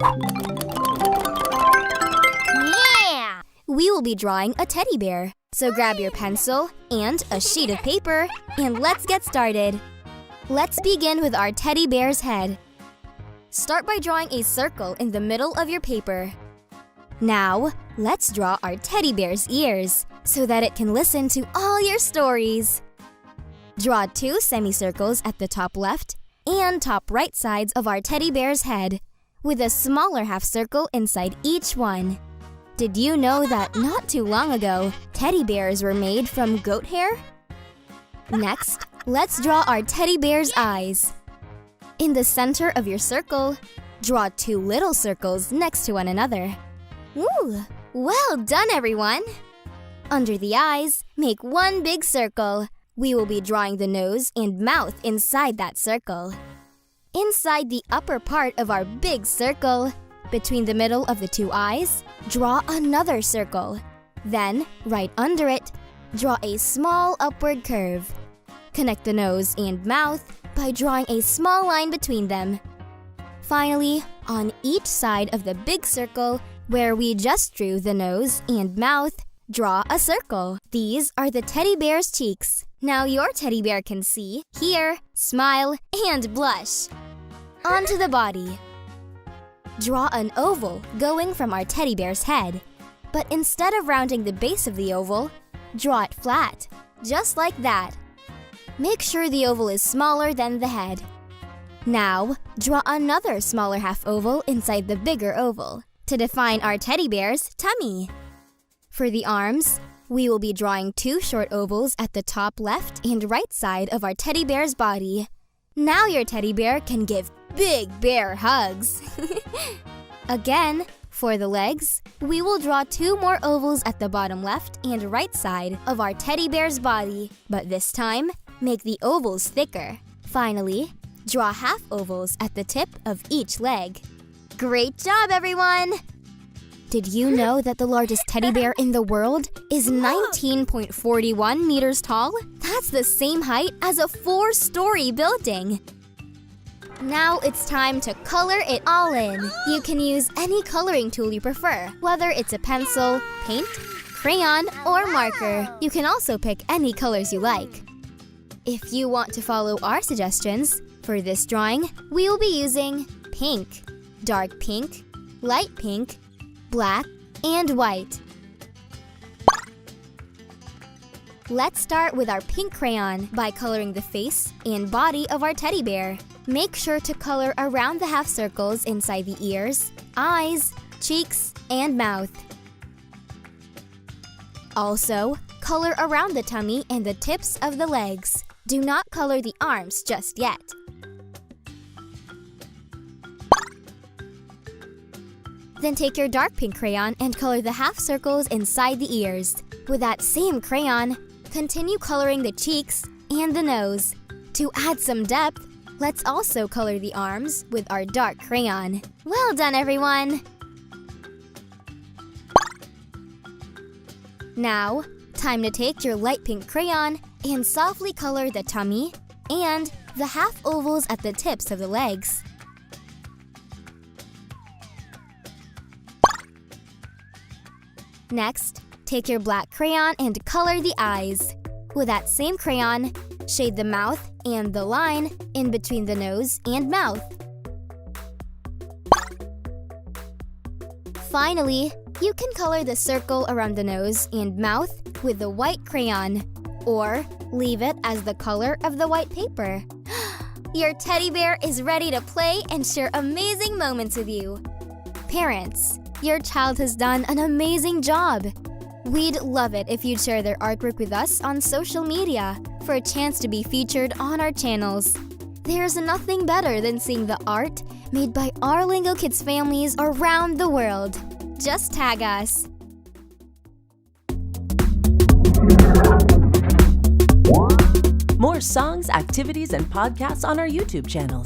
Yeah! We will be drawing a teddy bear. So grab your pencil and a sheet of paper and let's get started. Let's begin with our teddy bear's head. Start by drawing a circle in the middle of your paper. Now, let's draw our teddy bear's ears so that it can listen to all your stories. Draw 2 semicircles at the top left and top right sides of our teddy bear's head, with a smaller half circle inside each one. Did you know that not too long ago, teddy bears were made from goat hair? Next, let's draw our teddy bear's eyes. In the center of your circle, draw 2 little circles next to one another. Ooh, well done, everyone! Under the eyes, make 1 big circle. We will be drawing the nose and mouth inside that circle. Inside the upper part of our big circle, between the middle of the 2 eyes, draw another circle. Then, right under it, draw a small upward curve. Connect the nose and mouth by drawing a small line between them. Finally, on each side of the big circle, where we just drew the nose and mouth, draw a circle. These are the teddy bear's cheeks. Now your teddy bear can see, hear, smile, and blush. On to the body. Draw an oval going from our teddy bear's head. But instead of rounding the base of the oval, draw it flat, just like that. Make sure the oval is smaller than the head. Now, draw another smaller half oval inside the bigger oval to define our teddy bear's tummy. For the arms, we will be drawing 2 short ovals at the top left and right side of our teddy bear's body. Now your teddy bear can give big bear hugs. Again, for the legs, we will draw 2 more ovals at the bottom left and right side of our teddy bear's body, but this time, make the ovals thicker. Finally, draw half ovals at the tip of each leg. Great job, everyone! Did you know that the largest teddy bear in the world is 19.41 meters tall? That's the same height as a 4-story building. Now it's time to color it all in. You can use any coloring tool you prefer, whether it's a pencil, paint, crayon, or marker. You can also pick any colors you like. If you want to follow our suggestions, for this drawing, we will be using pink, dark pink, light pink, black, and white. Let's start with our pink crayon by coloring the face and body of our teddy bear. Make sure to color around the half circles inside the ears, eyes, cheeks, and mouth. Also, color around the tummy and the tips of the legs. Do not color the arms just yet. Then take your dark pink crayon and color the half circles inside the ears. With that same crayon, continue coloring the cheeks and the nose. To add some depth, let's also color the arms with our dark crayon. Well done, everyone! Now, time to take your light pink crayon and softly color the tummy and the half ovals at the tips of the legs. Next, take your black crayon and color the eyes. With that same crayon, shade the mouth and the line in between the nose and mouth. Finally, you can color the circle around the nose and mouth with the white crayon, or leave it as the color of the white paper. Your teddy bear is ready to play and share amazing moments with you. Parents, your child has done an amazing job. We'd love it if you'd share their artwork with us on social media for a chance to be featured on our channels. There's nothing better than seeing the art made by our Lingokids families around the world. Just tag us. More songs, activities, and podcasts on our YouTube channel.